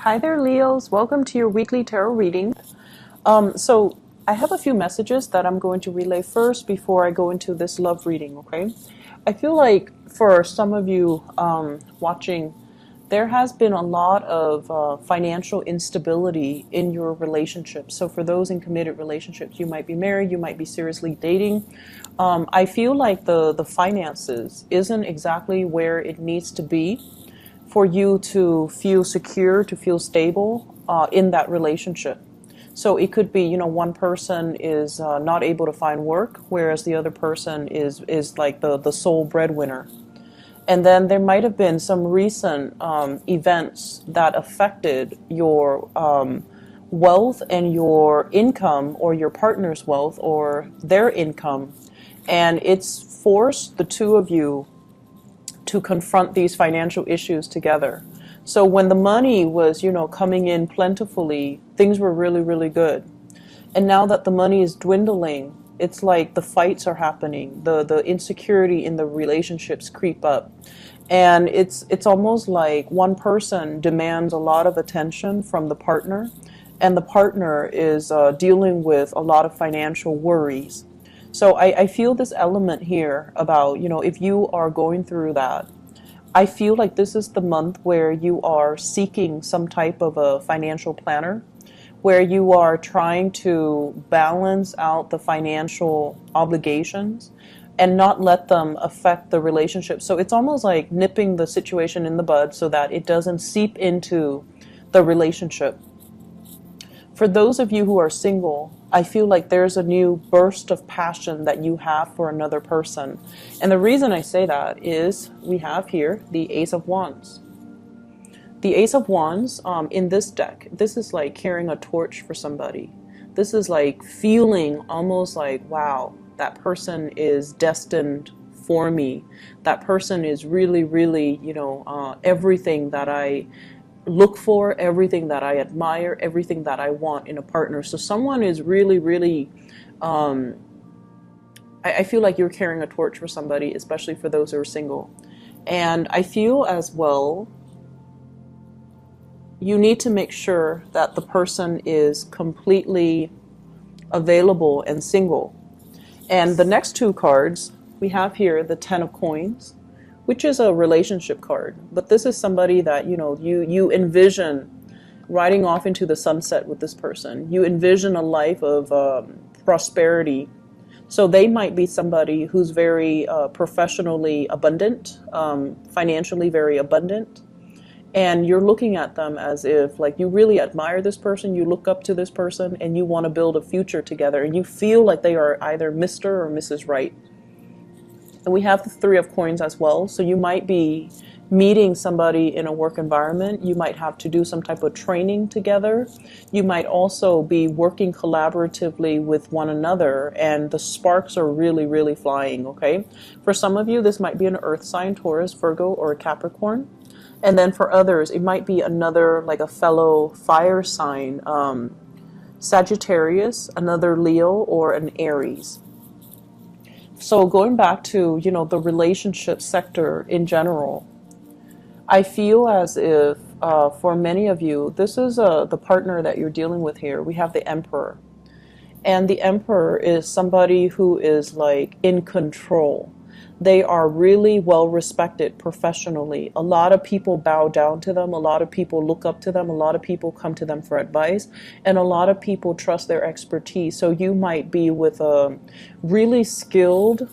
Hi there, Leos. Welcome to your weekly tarot reading. So I have a few messages that I'm going to relay first before I go into this love reading, okay? I feel like for some of you watching, there has been a lot of financial instability in your relationship. So for those in committed relationships, you might be married, you might be seriously dating. I feel like the finances isn't exactly where it needs to be for you to feel secure, to feel stable in that relationship. So it could be, one person is not able to find work, whereas the other person is like the sole breadwinner. And then there might have been some recent events that affected your wealth and your income, or your partner's wealth or their income. And it's forced the two of you to confront these financial issues together. So when the money was, coming in plentifully, things were really, really good. And now that the money is dwindling, it's like the fights are happening. The insecurity in the relationships creep up. And it's almost like one person demands a lot of attention from the partner, and the partner is dealing with a lot of financial worries. So I feel this element here about, if you are going through that, I feel like this is the month where you are seeking some type of a financial planner, where you are trying to balance out the financial obligations and not let them affect the relationship. So it's almost like nipping the situation in the bud so that it doesn't seep into the relationship. For those of you who are single, I feel like there's a new burst of passion that you have for another person. And the reason I say that is we have here the Ace of Wands. The Ace of Wands in this deck, this is like carrying a torch for somebody. This is like feeling almost like, wow, that person is destined for me. That person is really, really, everything that I look for, everything that I admire, everything that I want in a partner. So someone is really, really, I feel like you're carrying a torch for somebody, especially for those who are single. And I feel as well, you need to make sure that the person is completely available and single. And the next two cards, we have here the Ten of Coins, which is a relationship card. But this is somebody that, you envision riding off into the sunset with this person. You envision a life of prosperity. So they might be somebody who's very professionally abundant, financially very abundant. And you're looking at them as if like you really admire this person, you look up to this person, and you want to build a future together. And you feel like they are either Mr. or Mrs. Right. And we have the Three of Coins as well. So you might be meeting somebody in a work environment. You might have to do some type of training together. You might also be working collaboratively with one another, and the sparks are really, really flying, okay? For some of you, this might be an earth sign, Taurus, Virgo, or a Capricorn. And then for others, it might be another, like a fellow fire sign, Sagittarius, another Leo, or an Aries. So going back to, the relationship sector in general, I feel as if for many of you, this is the partner that you're dealing with here. We have the Emperor. And the Emperor is somebody who is like in control. They are really well respected professionally. A lot of people bow down to them. A lot of people look up to them. A lot of people come to them for advice. And a lot of people trust their expertise. So you might be with a really skilled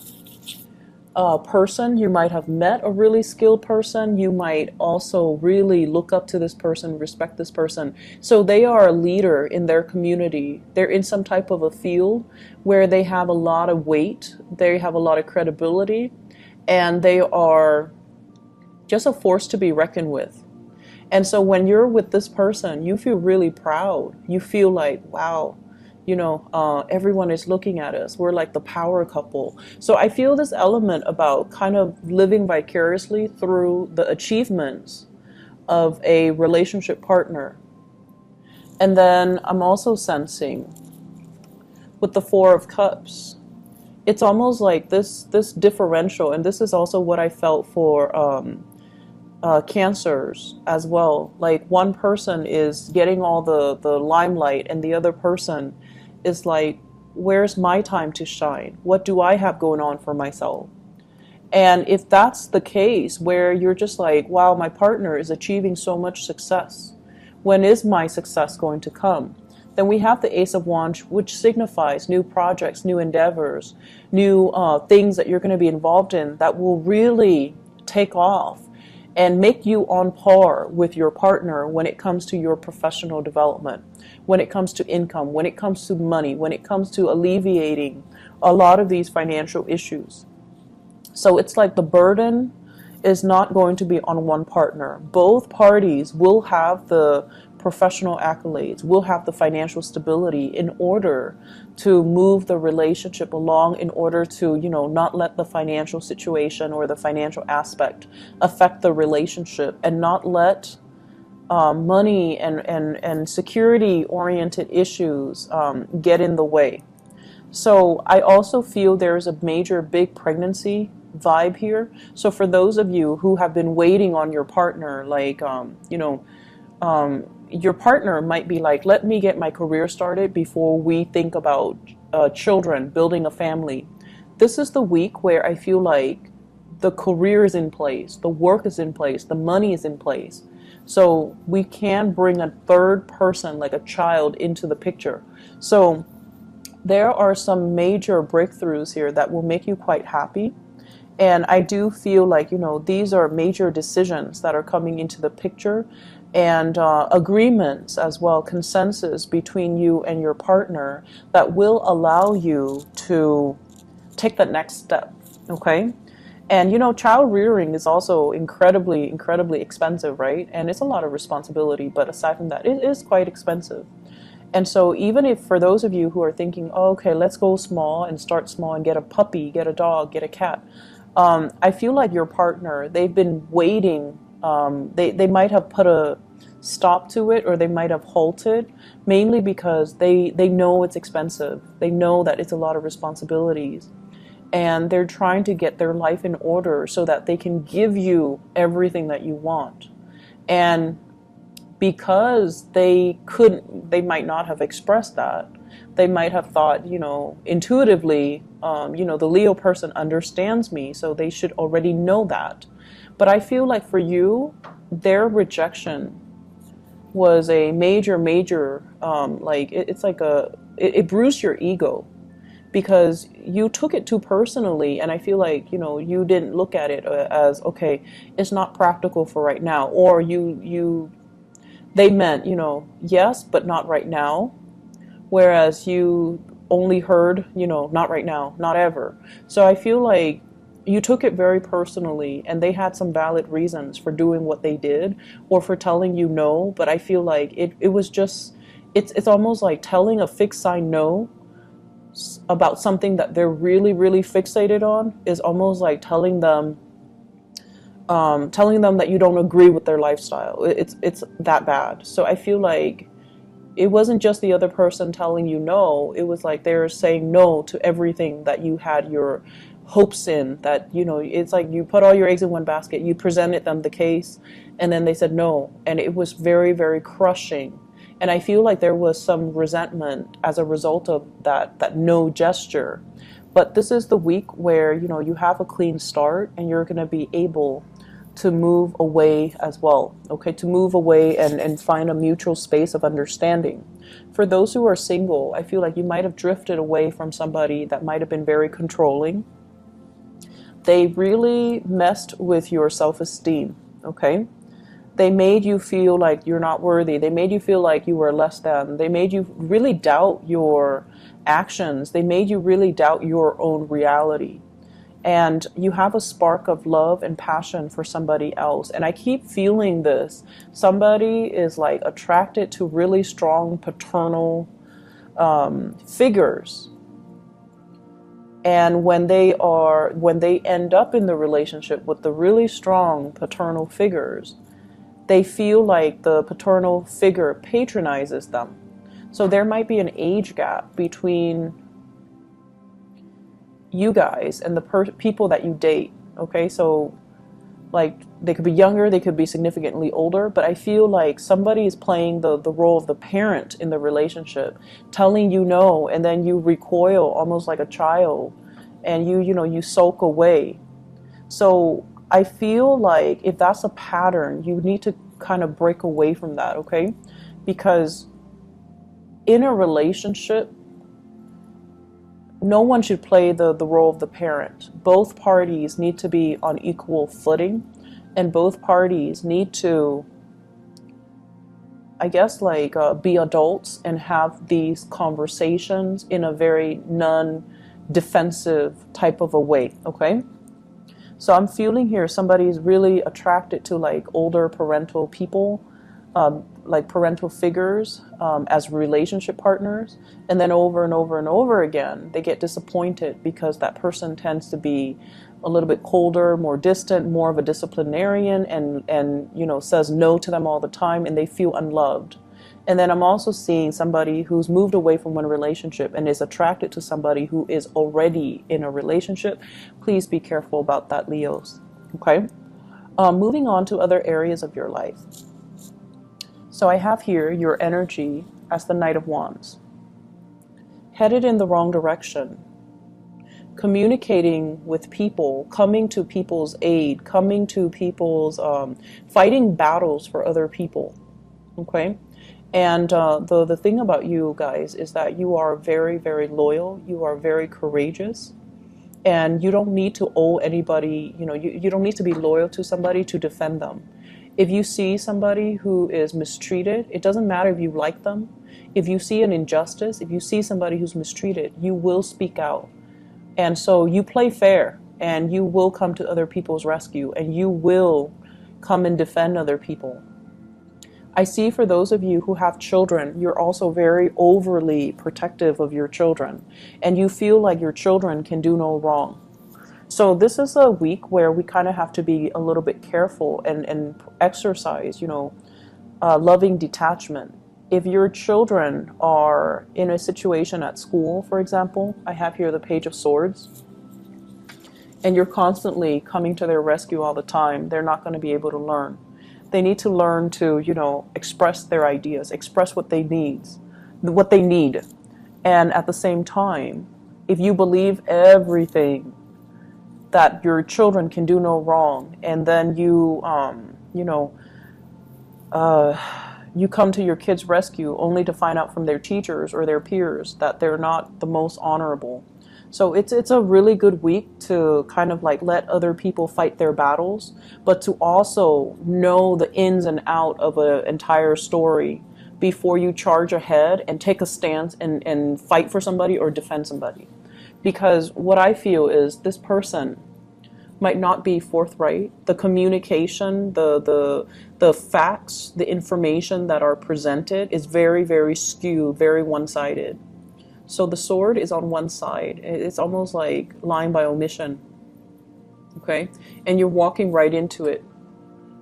person. You might have met a really skilled person. You might also really look up to this person, respect this person. So they are a leader in their community. They're in some type of a field where they have a lot of weight. They have a lot of credibility, and they are just a force to be reckoned with. And so when you're with this person, you feel really proud. You feel like, wow, everyone is looking at us. We're like the power couple. So I feel this element about kind of living vicariously through the achievements of a relationship partner. And then I'm also sensing with the Four of Cups, it's almost like this differential, and this is also what I felt for Cancers as well. Like one person is getting all the limelight and the other person is like, where's my time to shine? What do I have going on for myself? And if that's the case, where you're just like, wow, my partner is achieving so much success, when is my success going to come? Then we have the Ace of Wands, which signifies new projects, new endeavors, new things that you're going to be involved in that will really take off and make you on par with your partner when it comes to your professional development, when it comes to income, when it comes to money, when it comes to alleviating a lot of these financial issues. So it's like the burden is not going to be on one partner. Both parties will have the professional accolades, will have the financial stability in order to move the relationship along, in order to, not let the financial situation or the financial aspect affect the relationship, and not let money and security oriented issues get in the way. So I also feel there's a major big pregnancy vibe here. So for those of you who have been waiting on your partner, like, your partner might be like, let me get my career started before we think about children, building a family. This is the week where I feel like the career is in place, the work is in place, the money is in place. So we can bring a third person, like a child, into the picture. So there are some major breakthroughs here that will make you quite happy. And I do feel like, these are major decisions that are coming into the picture, and agreements as well, consensus between you and your partner that will allow you to take that next step, okay? And, child rearing is also incredibly, incredibly expensive, right? And it's a lot of responsibility, but aside from that, it is quite expensive. And so even if for those of you who are thinking, oh, okay, let's go small and start small and get a puppy, get a dog, get a cat, I feel like your partner, they've been waiting. They might have put a stop to it, or they might have halted, mainly because they know it's expensive. They know that it's a lot of responsibilities. And they're trying to get their life in order so that they can give you everything that you want. And because they might not have expressed that. They might have thought, intuitively, the Leo person understands me, so they should already know that. But I feel like for you, their rejection was a major, it's like it bruised your ego, because you took it too personally. And I feel like, you didn't look at it as, okay, it's not practical for right now, or they meant, yes, but not right now. Whereas you only heard, not right now, not ever. So I feel like you took it very personally, and they had some valid reasons for doing what they did, or for telling you no. But I feel like it was just, it's almost like telling a fixed sign no about something that they're really, really fixated on is almost like telling them that you don't agree with their lifestyle. It's that bad. So I feel like it wasn't just the other person telling you no. It was like they're saying no to everything that you had your hopes in. That, it's like you put all your eggs in one basket. You presented them the case, and then they said no. And it was very, very crushing. And I feel like there was some resentment as a result of that no gesture. But this is the week where, you have a clean start, and you're going to be able to move away as well, okay? To move away and find a mutual space of understanding. For those who are single, I feel like you might have drifted away from somebody that might have been very controlling. They really messed with your self-esteem, okay? They made you feel like you're not worthy. They made you feel like you were less than. They made you really doubt your actions. They made you really doubt your own reality. And you have a spark of love and passion for somebody else. And I keep feeling this. Somebody is like attracted to really strong paternal figures. And when they end up in the relationship with the really strong paternal figures, they feel like the paternal figure patronizes them. So there might be an age gap between you guys and the people that you date. Okay, so Like they could be younger, they could be significantly older, but I feel like somebody is playing the role of the parent in the relationship, telling you no, and then you recoil almost like a child, and you sulk away. So I feel like if that's a pattern, you need to kind of break away from that, okay? Because in a relationship, no one should play the role of the parent. Both parties need to be on equal footing, and both parties need to, I guess, like be adults and have these conversations in a very non-defensive type of a way, okay? So I'm feeling here somebody's really attracted to like older parental people, like parental figures, as relationship partners, and then over and over and over again they get disappointed because that person tends to be a little bit colder, more distant, more of a disciplinarian, and says no to them all the time, and they feel unloved. And then I'm also seeing somebody who's moved away from one relationship and is attracted to somebody who is already in a relationship. Please be careful about that, Leos. Okay? Moving on to other areas of your life. So I have here your energy as the Knight of Wands. Headed in the wrong direction. Communicating with people, coming to people's aid, coming to people's, fighting battles for other people. Okay? And the thing about you guys is that you are very, very loyal. You are very courageous. And you don't need to owe anybody, you don't need to be loyal to somebody to defend them. If you see somebody who is mistreated, it doesn't matter if you like them. If you see an injustice, if you see somebody who's mistreated, you will speak out. And so you play fair, and you will come to other people's rescue, and you will come and defend other people. I see for those of you who have children, you're also very overly protective of your children, and you feel like your children can do no wrong. So this is a week where we kind of have to be a little bit careful and exercise, loving detachment. If your children are in a situation at school, for example, I have here the Page of Swords, and you're constantly coming to their rescue all the time, they're not going to be able to learn. They need to learn to, express their ideas, express what they need. And at the same time, if you believe everything that your children can do no wrong, and then you come to your kids' rescue only to find out from their teachers or their peers that they're not the most honorable. So it's a really good week to kind of like let other people fight their battles, but to also know the ins and out of an entire story before you charge ahead and take a stance and fight for somebody or defend somebody. Because what I feel is this person might not be forthright. The communication, the facts, the information that are presented is very, very skewed, very one-sided. So the sword is on one side. It's almost like lying by omission. Okay? And you're walking right into it.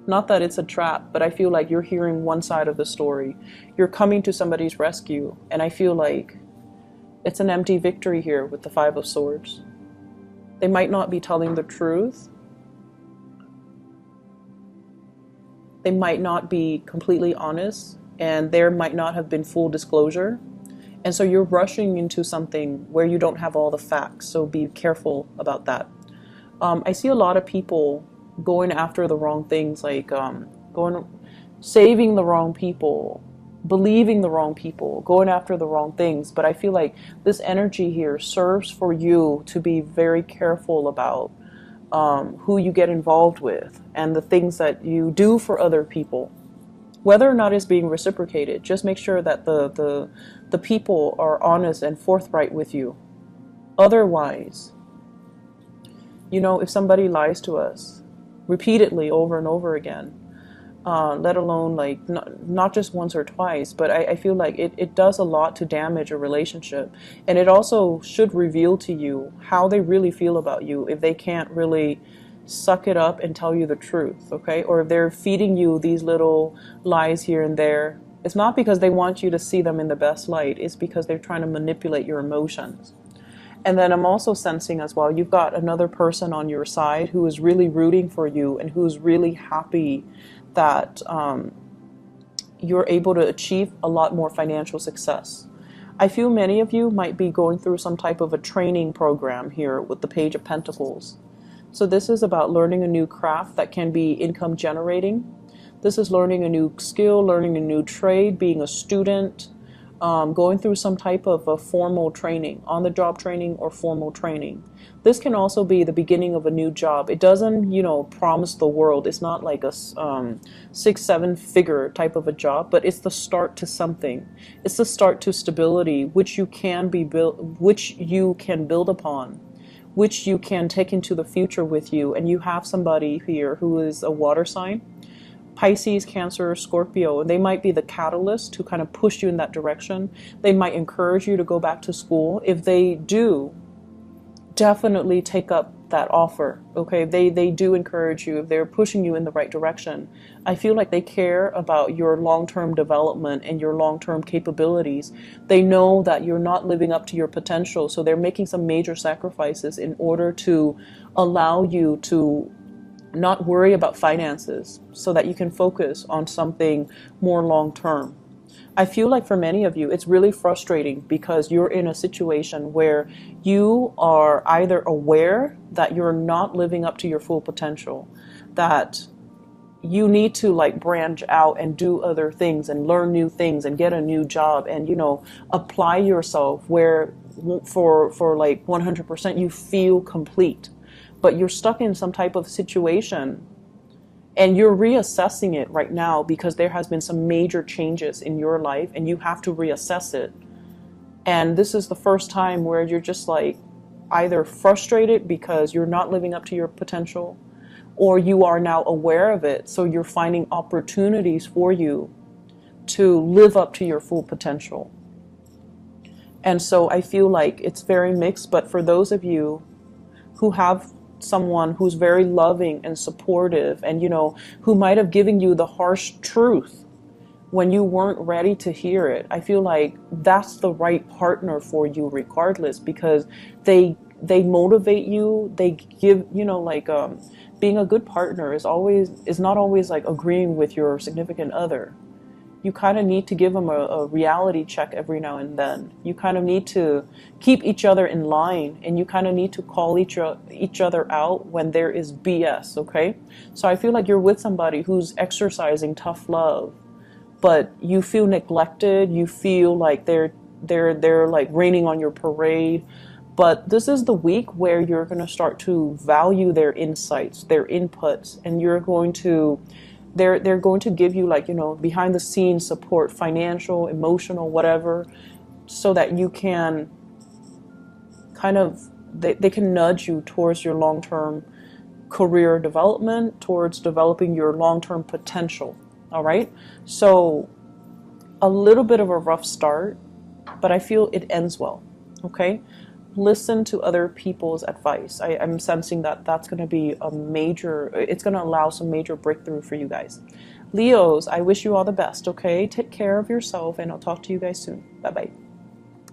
Not that it's a trap, but I feel like you're hearing one side of the story. You're coming to somebody's rescue, and I feel like it's an empty victory here with the Five of Swords. They might not be telling the truth. They might not be completely honest, and there might not have been full disclosure. And so you're rushing into something where you don't have all the facts, so be careful about that. I see a lot of people going after the wrong things, like saving the wrong people, believing the wrong people, going after the wrong things. But I feel like this energy here serves for you to be very careful about who you get involved with and the things that you do for other people. Whether or not it's being reciprocated, just make sure that the people are honest and forthright with you. Otherwise, if somebody lies to us repeatedly over and over again, let alone like not just once or twice, but I feel like it does a lot to damage a relationship. And it also should reveal to you how they really feel about you if they can't really suck it up and tell you the truth, okay? Or if they're feeding you these little lies here and there, it's not because they want you to see them in the best light, it's because they're trying to manipulate your emotions. And then I'm also sensing as well, you've got another person on your side who is really rooting for you and who's really happy that you're able to achieve a lot more financial success. I feel many of you might be going through some type of a training program here with the Page of Pentacles. So this is about learning a new craft that can be income generating. This is learning a new skill, learning a new trade, being a student, going through some type of a formal training, on-the-job training or formal training. This can also be the beginning of a new job. It doesn't, promise the world. It's not like a 6-7 figure type of a job, but it's the start to something. It's the start to stability, which you can build upon, which you can take into the future with you. And you have somebody here who is a water sign. Pisces, Cancer, Scorpio, they might be the catalyst to kind of push you in that direction. They might encourage you to go back to school. If they do, definitely take up that offer, okay? They do encourage you if they're pushing you in the right direction. I feel like they care about your long-term development and your long-term capabilities. They know that you're not living up to your potential, so they're making some major sacrifices in order to allow you to not worry about finances so that you can focus on something more long term. I feel like for many of you, it's really frustrating because you're in a situation where you are either aware that you're not living up to your full potential, that you need to like branch out and do other things and learn new things and get a new job and, apply yourself where for like 100% you feel complete. But you're stuck in some type of situation and you're reassessing it right now because there has been some major changes in your life and you have to reassess it. And this is the first time where you're just like either frustrated because you're not living up to your potential, or you are now aware of it. So you're finding opportunities for you to live up to your full potential. And so I feel like it's very mixed, but for those of you who have someone who's very loving and supportive and who might have given you the harsh truth when you weren't ready to hear it, I feel like that's the right partner for you regardless, because they motivate you. They give being a good partner is not always like agreeing with your significant other. You kind of need to give them a reality check every now and then. You kind of need to keep each other in line, and you kind of need to call each other out when there is BS, okay? So I feel like you're with somebody who's exercising tough love, but you feel neglected. You feel like they're like raining on your parade. But this is the week where you're going to start to value their insights, their inputs, and you're going to they're going to give you behind the scenes support, financial, emotional, whatever, so that you can they can nudge you towards your long-term career development, towards developing your long-term potential. All right. So a little bit of a rough start, but I feel it ends well. Okay. Listen to other people's advice. I'm sensing that that's going to be it's going to allow some major breakthrough for you guys. Leos, I wish you all the best, okay? Take care of yourself, and I'll talk to you guys soon. Bye-bye.